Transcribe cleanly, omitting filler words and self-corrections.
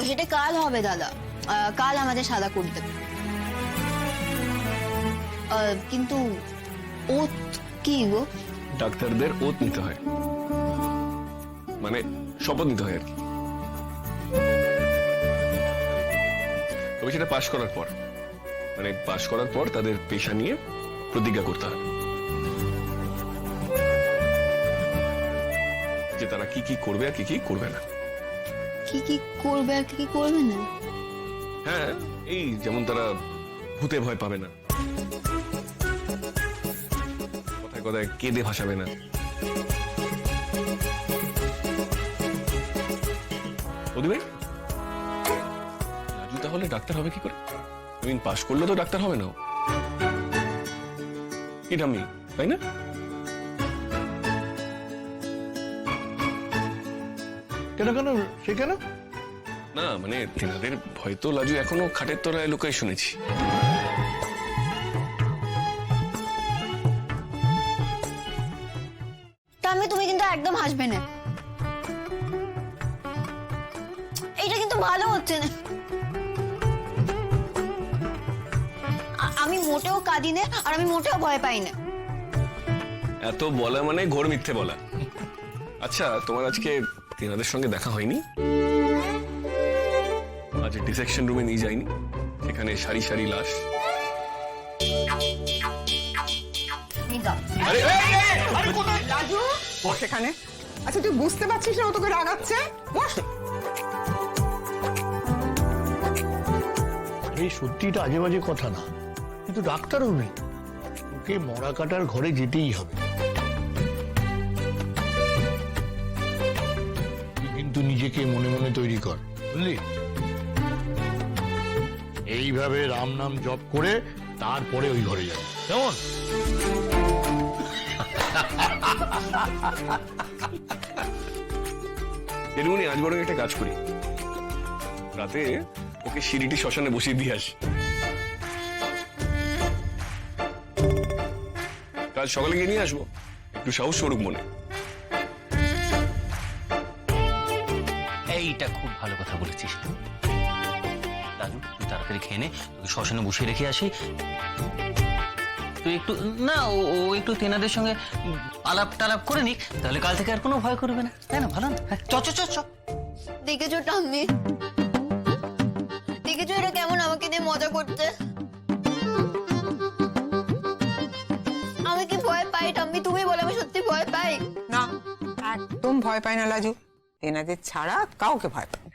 সেটা কাল হবে দাদা, কাল আমাদের সাদা করে দেবে। কিন্তু ওত কি গো? ডাক্তারদের ওত নিতে হয়, মানে শপথ নিতে হয় আর কি। তবে সেটা পাশ করার পর, মানে পাশ করার পর তাদের পেশা নিয়ে প্রতিজ্ঞা করতে হয় যে তারা কি কি করবে আর কি কি করবে না। কি কি করবে আর কি কি করবে না? হ্যাঁ, এই যেমন তারা ভূতে ভয় পাবে না, কথায় কথায় কেঁদে ভাসাবে না, ভাই রাজু তাহলে ডাক্তার হবে কি করে? পাশ করলে তো ডাক্তার হবে না, এটা আমি, তাই না? কেন কেন সে কেন? না মানে তেনাদের ভয় তো লাজু এখনো খাটের তলায় লুকায় শুনেছি। টামি তুমি কিন্তু একদম হাসবে না, এটা কিন্তু ভালো হচ্ছে না। আমি মোটেও কাঁদি না, আর আমি মোটেও ভয় পাই না। এত বলা মানে ঘোর মিথ্যে বলা। আচ্ছা, তোমার আজকে তেনাদের সঙ্গে দেখা হয়নি? আজ ডিসেকশন রুমে নিয়ে যায়নি? সেখানে সারি সারি লাশ। রাজু বস এখানে। আচ্ছা তুই বুঝতে পারছিস না ও তোকে রাগাচ্ছে? বস। এই সত্যিটা আজে বাজে কথা না, কিন্তু ডাক্তারও নেই, ওকে মরা কাটার ঘরে যেতেই হবে। তুই কিন্তু নিজেকে মনে মনে তৈরি কর, বুঝলি? এইভাবে রাম নাম জপ করে তারপরে ওই ঘরে যাবে, কেমন? দিদিমণি, আজ বরং একটা কাজ করি, রাতে ওকে সিঁড়িটি শ্মশানে বসিয়ে দিয়ে আসি, কাল সকালে গিয়ে নিয়ে আসবো, একটু সাহস করুক মনে। এইটা খুব ভালো কথা বলেছিস দাদু, তুই তাড়াতাড়ি খেয়ে নে, তোকে শ্মশানে বসিয়ে রেখে আসি। তুই একটু না ও একটু তেনাদের সঙ্গে আলাপ টালাপ করে নিক, তাহলে কাল থেকে আর কোনো ভয় করবে না, তাই না? ভালো না? চ চ চ চ। দেখেছো টাম্মি, দেখেছো এরা কেমন আমাকে দিয়ে মজা করছে? আমি কি ভয় পাই টাম্মি? তুমি বলো আমি সত্যি ভয় পাই? না একদম ভয় পায় না লাজু, তেনাদের ছাড়া কাউকে ভয় পায় না।